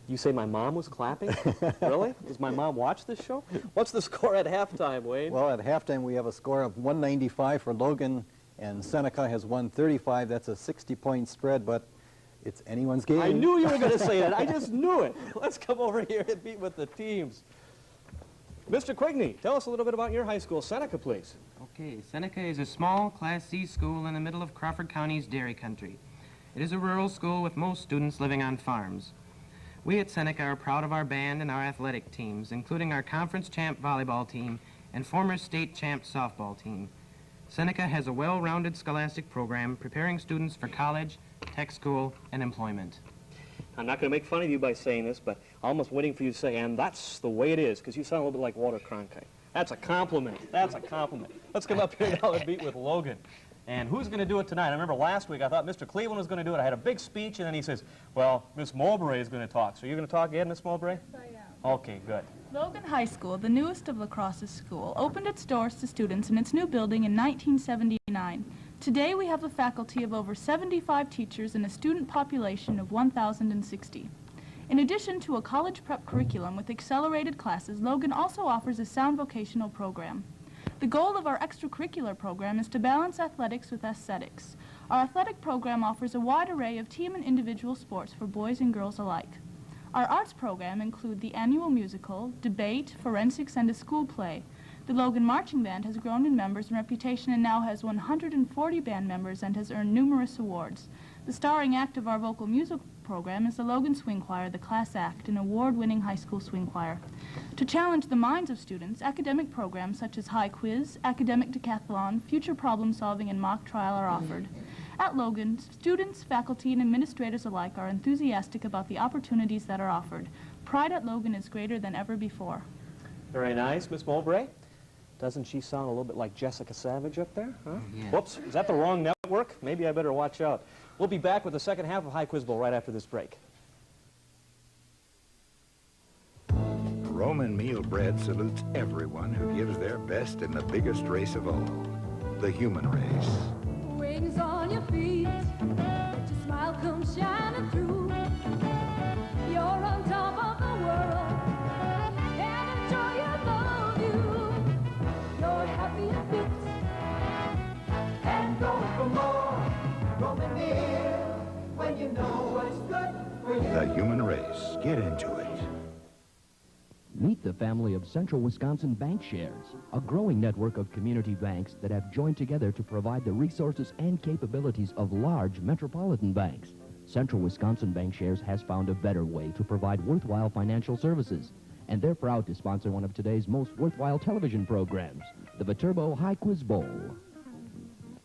You say my mom was clapping? Really? Does my mom watch this show? What's the score at halftime, Wayne? Well, at halftime we have a score of 195 for Logan, and Seneca has 135. That's a 60-point spread, but it's anyone's game. I knew you were going to say that. I just knew it. Let's come over here and meet with the teams. Mr. Quigney, tell us a little bit about your high school, Seneca, please. Okay, Seneca is a small Class C school in the middle of Crawford County's dairy country. It is a rural school with most students living on farms. We at Seneca are proud of our band and our athletic teams, including our conference champ volleyball team and former state champ softball team. Seneca has a well-rounded scholastic program preparing students for college, tech school, and employment. I'm not going to make fun of you by saying this, but I'm almost waiting for you to say, and that's the way it is, because you sound a little bit like Walter Cronkite. That's a compliment. That's a compliment. Let's come up here now and meet with Logan. And who's going to do it tonight? I remember last week I thought Mr. Cleveland was going to do it. I had a big speech, and then he says, well, Miss Mowbray is going to talk. So you're going to talk again, Miss Mowbray? Yes, I am. Okay, good. Logan High School, the newest of La Crosse's school, opened its doors to students in its new building in 1979. Today we have a faculty of over 75 teachers and a student population of 1,060. In addition to a college prep curriculum with accelerated classes, Logan also offers a sound vocational program. The goal of our extracurricular program is to balance athletics with aesthetics. Our athletic program offers a wide array of team and individual sports for boys and girls alike. Our arts program include the annual musical, debate, forensics, and a school play. The Logan Marching Band has grown in members and reputation and now has 140 band members and has earned numerous awards. The starring act of our vocal music program is the Logan Swing Choir, the class act, an award-winning high school swing choir. To challenge the minds of students, academic programs such as High Quiz, Academic Decathlon, Future Problem Solving, and Mock Trial are offered. At Logan, students, faculty, and administrators alike are enthusiastic about the opportunities that are offered. Pride at Logan is greater than ever before. Very nice, Miss Mowbray. Doesn't she sound a little bit like Jessica Savage up there? Huh? Yeah. Whoops, is that the wrong network? Maybe I better watch out. We'll be back with the second half of High Quiz Bowl right after this break. Roman meal bread salutes everyone who gives their best in the biggest race of all, the human race. Wings on your feet, let your smile come shining through. You're on top of the world, and enjoy your love you. You're happy and fit, and going for more. Roman meal, when you know what's good for you. The human race. Get into it. Meet the family of Central Wisconsin Bank Shares, a growing network of community banks that have joined together to provide the resources and capabilities of large metropolitan banks. Central Wisconsin Bank Shares has found a better way to provide worthwhile financial services, and they're proud to sponsor one of today's most worthwhile television programs, the Viterbo High Quiz Bowl.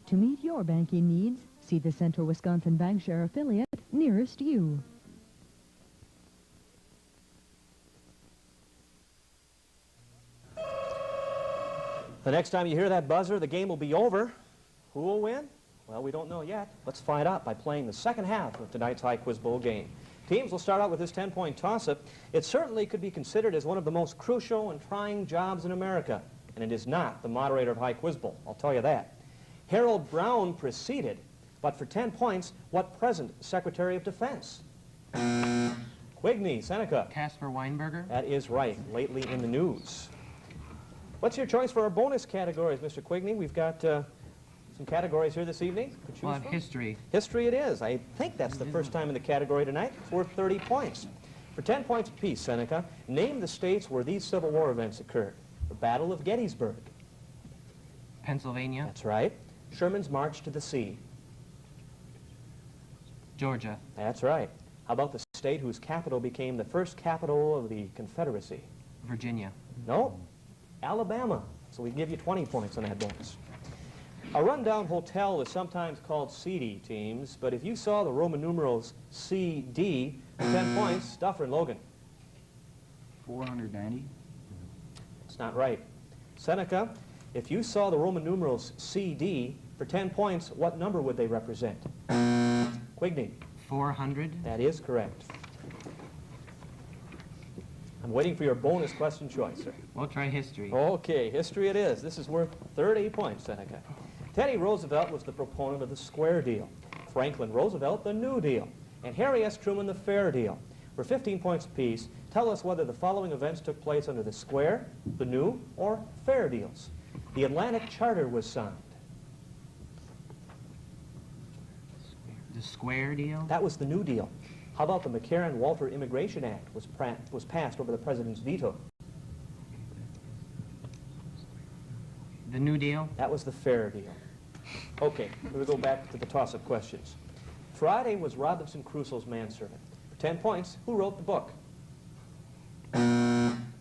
To meet your banking needs, see the Central Wisconsin Bank Share affiliate nearest you. The next time you hear that buzzer, the game will be over. Who will win? Well, we don't know yet. Let's find out by playing the second half of tonight's High Quiz Bowl game. Teams will start out with this 10-point toss-up. It certainly could be considered as one of the most crucial and trying jobs in America, and it is not the moderator of High Quiz Bowl, I'll tell you that. Harold Brown preceded, but for 10 points, what present Secretary of Defense? Quigney, Seneca. Casper Weinberger. That is right, lately in the news. What's your choice for our bonus categories, Mr. Quigney? We've got some categories here this evening. We'll have history. History it is. I think that's the first time in the category tonight. It's worth 30 points. For 10 points apiece, Seneca, name the states where these Civil War events occurred. The Battle of Gettysburg. Pennsylvania. That's right. Sherman's March to the Sea. Georgia. That's right. How about the state whose capital became the first capital of the Confederacy? Virginia. No. Alabama. So we give you 20 points on that bonus. A rundown hotel is sometimes called seedy, teams, but if you saw the Roman numerals CD, 10 points, Duffer and Logan. 490. It's not right. Seneca, if you saw the Roman numerals CD, for 10 points, what number would they represent? Quigney. 400. That is correct. I'm waiting for your bonus question choice, sir. We'll try history. Okay, history it is. This is worth 30 points, Seneca. Teddy Roosevelt was the proponent of the square deal. Franklin Roosevelt, the New Deal. And Harry S. Truman, the Fair Deal. For 15 points apiece, tell us whether the following events took place under the square, the new, or fair deals. The Atlantic Charter was signed. The square deal? That was the New Deal. How about the McCarran-Walter Immigration Act was passed over the president's veto? The New Deal? That was the fair deal. Okay, we'll go back to the toss-up questions. Friday was Robinson Crusoe's manservant. For 10 points, who wrote the book?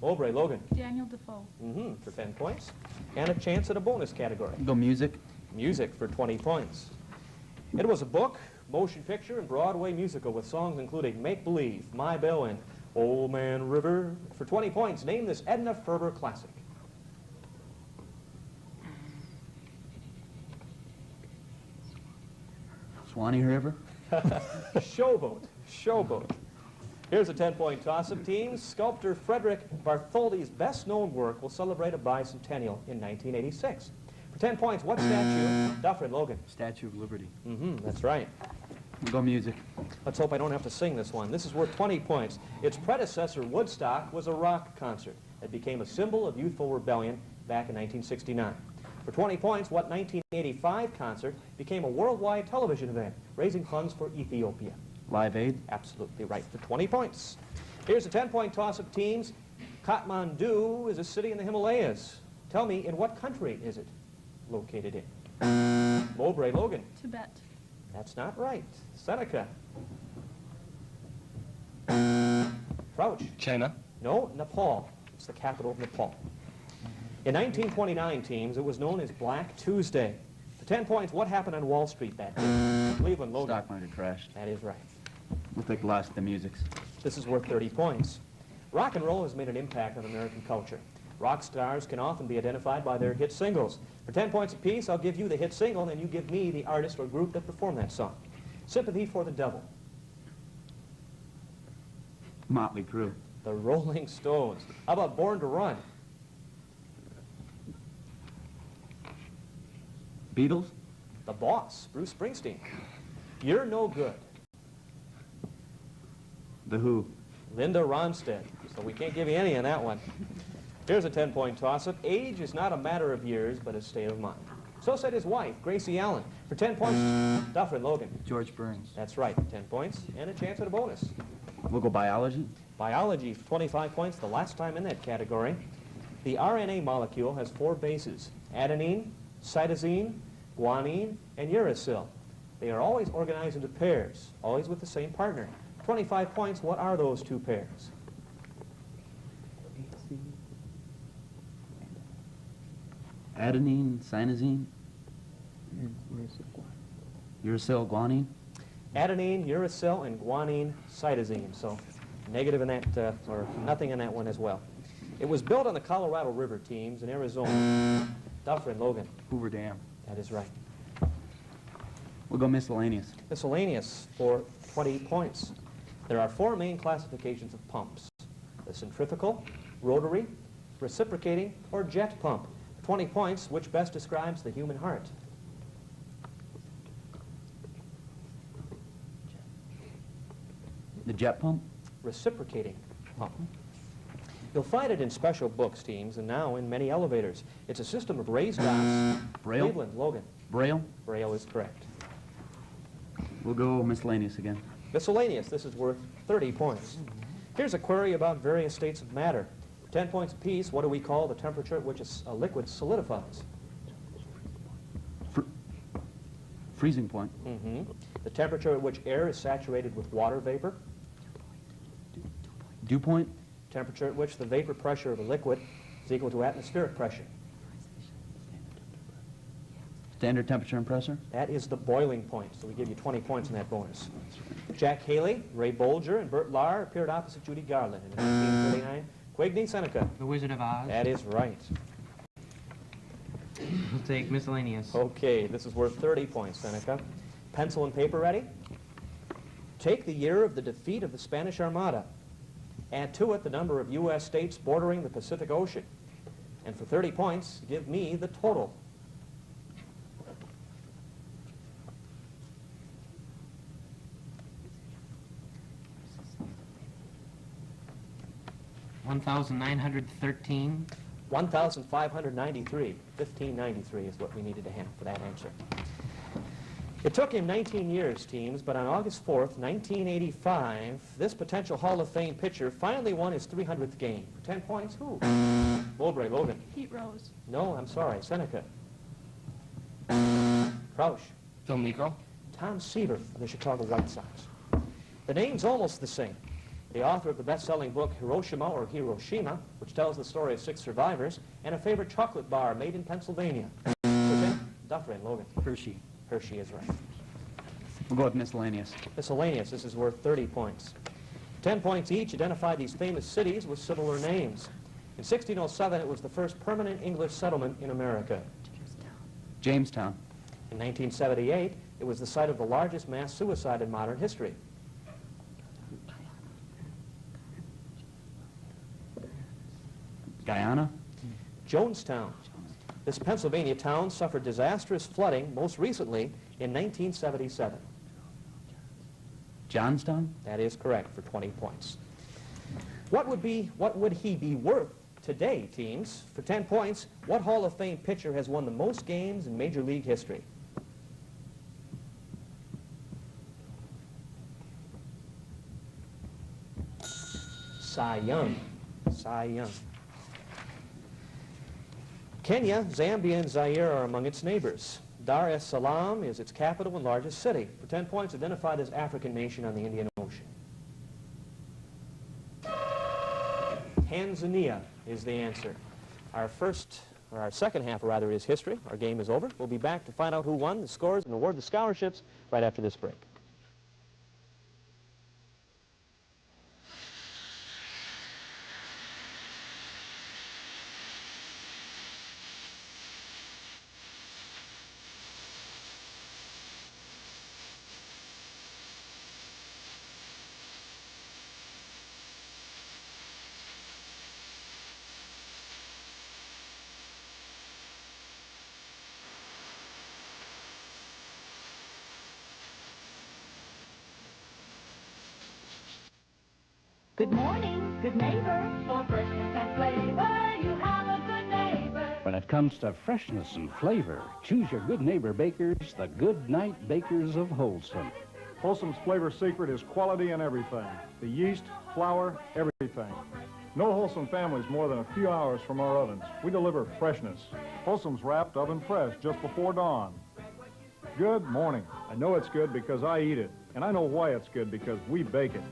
Aubrey, Logan. Daniel Defoe. For 10 points. And a chance at a bonus category. Go music. Music for 20 points. It was a book, motion picture, and Broadway musical with songs including Make Believe, My Belle, and Old Man River. For 20 points, name this Edna Ferber classic. Swanee River? Showboat. Showboat. Here's a 10-point toss-up team. Sculptor Frederick Bartholdi's best-known work will celebrate a bicentennial in 1986. For 10 points, what statue? Duffer and Logan. Statue of Liberty. That's right. We'll go music. Let's hope I don't have to sing this one. This is worth 20 points. Its predecessor, Woodstock, was a rock concert that became a symbol of youthful rebellion back in 1969. For 20 points, what 1985 concert became a worldwide television event, raising funds for Ethiopia? Live Aid. Absolutely right, for 20 points. Here's the 10-point toss-up teams. Kathmandu is a city in the Himalayas. Tell me, in what country is it located in? Mowbray, Logan. Tibet. That's not right. Seneca. Crouch. China. No, Nepal. It's the capital of Nepal. In 1929, teams, it was known as Black Tuesday. For 10 points, what happened on Wall Street that day? Cleveland, Logan. Stock market crashed. That is right. We'll take the last of the musics. This is worth 30 points. Rock and roll has made an impact on American culture. Rock stars can often be identified by their hit singles. For 10 points apiece, I'll give you the hit single, and you give me the artist or group that performed that song. Sympathy for the Devil. Motley Crue. The Rolling Stones. How about Born to Run? Beatles. The Boss, Bruce Springsteen. You're No Good. The Who. Linda Ronstadt. So we can't give you any on that one. Here's a 10-point toss-up. Age is not a matter of years, but a state of mind. So said his wife, Gracie Allen. For 10 points, Duffer and Logan. George Burns. That's right, 10 points, and a chance at a bonus. We'll go biology. Biology for 25 points, the last time in that category. The RNA molecule has 4 bases: adenine, cytosine, guanine, and uracil. They are always organized into pairs, always with the same partner. 25 points, what are those 2 pairs? Adenine, cytosine. Uracil, guanine. Adenine, uracil, and guanine, cytosine. So negative in that, or nothing in that one as well. It was built on the Colorado River, teams, in Arizona. Duffer and Logan. Hoover Dam. That is right. We'll go miscellaneous. Miscellaneous for 20 points. There are 4 main classifications of pumps: the centrifugal, rotary, reciprocating, or jet pump. 20 points, which best describes the human heart? The jet pump. Reciprocating pump. You'll find it in special books, teams, and now in many elevators. It's a system of raised dots. Braille. Cleveland, Logan. Braille. Braille is correct. We'll go miscellaneous again. Miscellaneous, this is worth 30 points. Here's a query about various states of matter. 10 points apiece, what do we call the temperature at which a liquid solidifies? Freezing point. The temperature at which air is saturated with water vapor. Dew point. Temperature at which the vapor pressure of a liquid is equal to atmospheric pressure. Standard temperature and pressure. That is the boiling point, so we give you 20 points in that bonus. Jack Haley, Ray Bolger, and Bert Lahr appeared opposite Judy Garland in 1939. Quigney, Seneca. The Wizard of Oz. That is right. We'll take miscellaneous. Okay, this is worth 30 points, Seneca. Pencil and paper ready? Take the year of the defeat of the Spanish Armada. Add to it the number of U.S. states bordering the Pacific Ocean. And for 30 points, give me the total. 1,913. 1,593. 1593 is what we needed to have for that answer. It took him 19 years, teams, but on August 4th, 1985, this potential Hall of Fame pitcher finally won his 300th game. For 10 points, who? Mowbray, Logan. Pete Rose. No, I'm sorry, Seneca. Crosse. Phil Necro. Tom Seaver of the Chicago White Sox. The name's almost the same. The author of the best-selling book Hiroshima or Hiroshima, which tells the story of 6 survivors, and a favorite chocolate bar made in Pennsylvania. Dufresne, Logan. Hershey. Hershey is right. We'll go with miscellaneous. Miscellaneous, this is worth 30 points. 10 points each, identify these famous cities with similar names. In 1607, it was the first permanent English settlement in America. Jamestown. In 1978, it was the site of the largest mass suicide in modern history. Guyana. Jonestown. This Pennsylvania town suffered disastrous flooding, most recently in 1977. Johnstown. That is correct for 20 points. What would he be worth today, teams? For 10 points, what Hall of Fame pitcher has won the most games in Major League history? Cy Young. Cy Young. Kenya, Zambia, and Zaire are among its neighbors. Dar es Salaam is its capital and largest city. For 10 points, identify this African nation on the Indian Ocean. Tanzania is the answer. Our second half, rather, is history. Our game is over. We'll be back to find out who won, the scores, and award the scholarships right after this break. Good morning, good neighbor. For freshness and flavor, you have a good neighbor. When it comes to freshness and flavor, choose your good neighbor bakers, the Good Night Bakers of Wholesome. Wholesome's flavor secret is quality in everything. The yeast, flour, everything. No Wholesome family's more than a few hours from our ovens. We deliver freshness. Wholesome's wrapped oven fresh just before dawn. Good morning. I know it's good because I eat it. And I know why it's good because we bake it.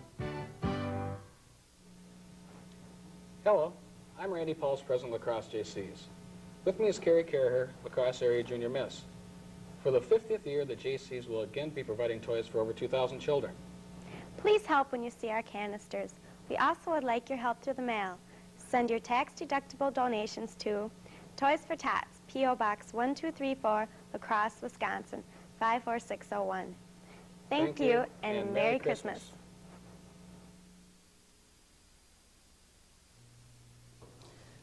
Hello, I'm Randy Pauls, President of Lacrosse JCs. With me is Carrie Carraher, Lacrosse Area Junior Miss. For the 50th year, the JCs will again be providing toys for over 2,000 children. Please help when you see our canisters. We also would like your help through the mail. Send your tax-deductible donations to Toys for Tots, P.O. Box 1234, Lacrosse, Wisconsin, 54601. Thank you, and Merry Christmas.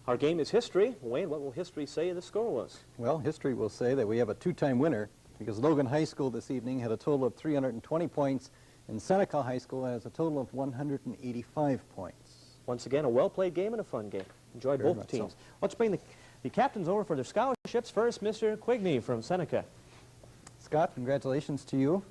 Our game is history. Wayne, what will history say the score was? Well, history will say that we have a 2-time winner because Logan High School this evening had a total of 320 points and Seneca High School has a total of 185 points. Once again, a well-played game and a fun game. Enjoyed Very both much teams. so. Let's bring the captains over for their scholarships. First, Mr. Quigney from Seneca. Scott, congratulations to you.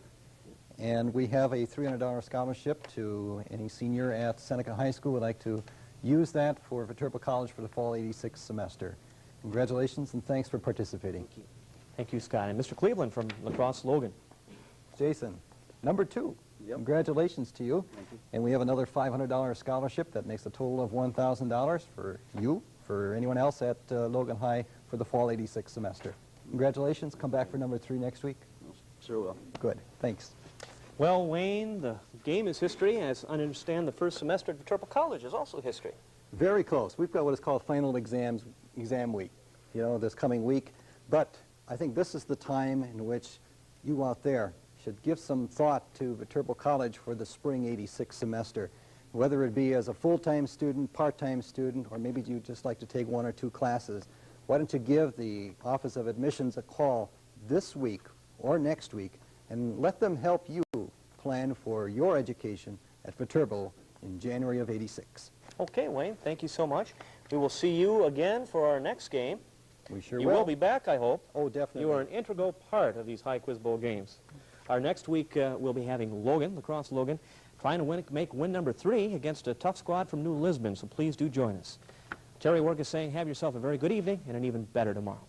And we have a $300 scholarship to any senior at Seneca High School who would like to use that for Viterbo College for the fall '86 semester. Congratulations and thanks for participating. Thank you. Thank you, Scott. And Mr. Cleveland from Lacrosse Logan. Jason, number 2. Yep. Congratulations to you. Thank you. And we have another $500 scholarship that makes a total of $1,000 for you, for anyone else at Logan High for the fall '86 semester. Congratulations. Come back for number 3 next week. Sure will. Good. Thanks. Well, Wayne, the game is history. As I understand, the first semester at Viterbo College is also history. Very close. We've got what is called final exam week, this coming week. But I think this is the time in which you out there should give some thought to Viterbo College for the spring '86 semester, whether it be as a full-time student, part-time student, or maybe you'd just like to take 1 or 2 classes. Why don't you give the Office of Admissions a call this week or next week and let them help you plan for your education at Viterbo in January of '86. Okay, Wayne, thank you so much. We will see you again for our next game. We sure You will be back, I hope. Oh, definitely. You are an integral part of these High Quiz Bowl games. Our next week, we'll be having Logan, Lacrosse Logan, trying to make win number 3 against a tough squad from New Lisbon, so please do join us. Terry Wirkus saying have yourself a very good evening and an even better tomorrow.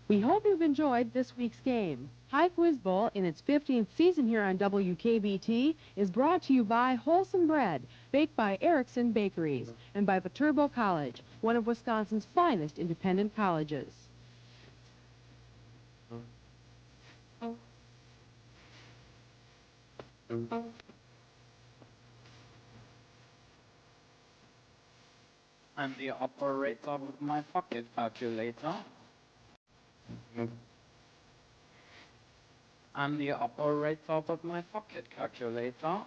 We hope you've enjoyed this week's game. High Quiz Bowl, in its 15th season here on WKBT, is brought to you by Wholesome Bread, baked by Erickson Bakeries, and by Viterbo College, one of Wisconsin's finest independent colleges. I'm the operator of my pocket calculator. I'm the operator of my pocket calculator.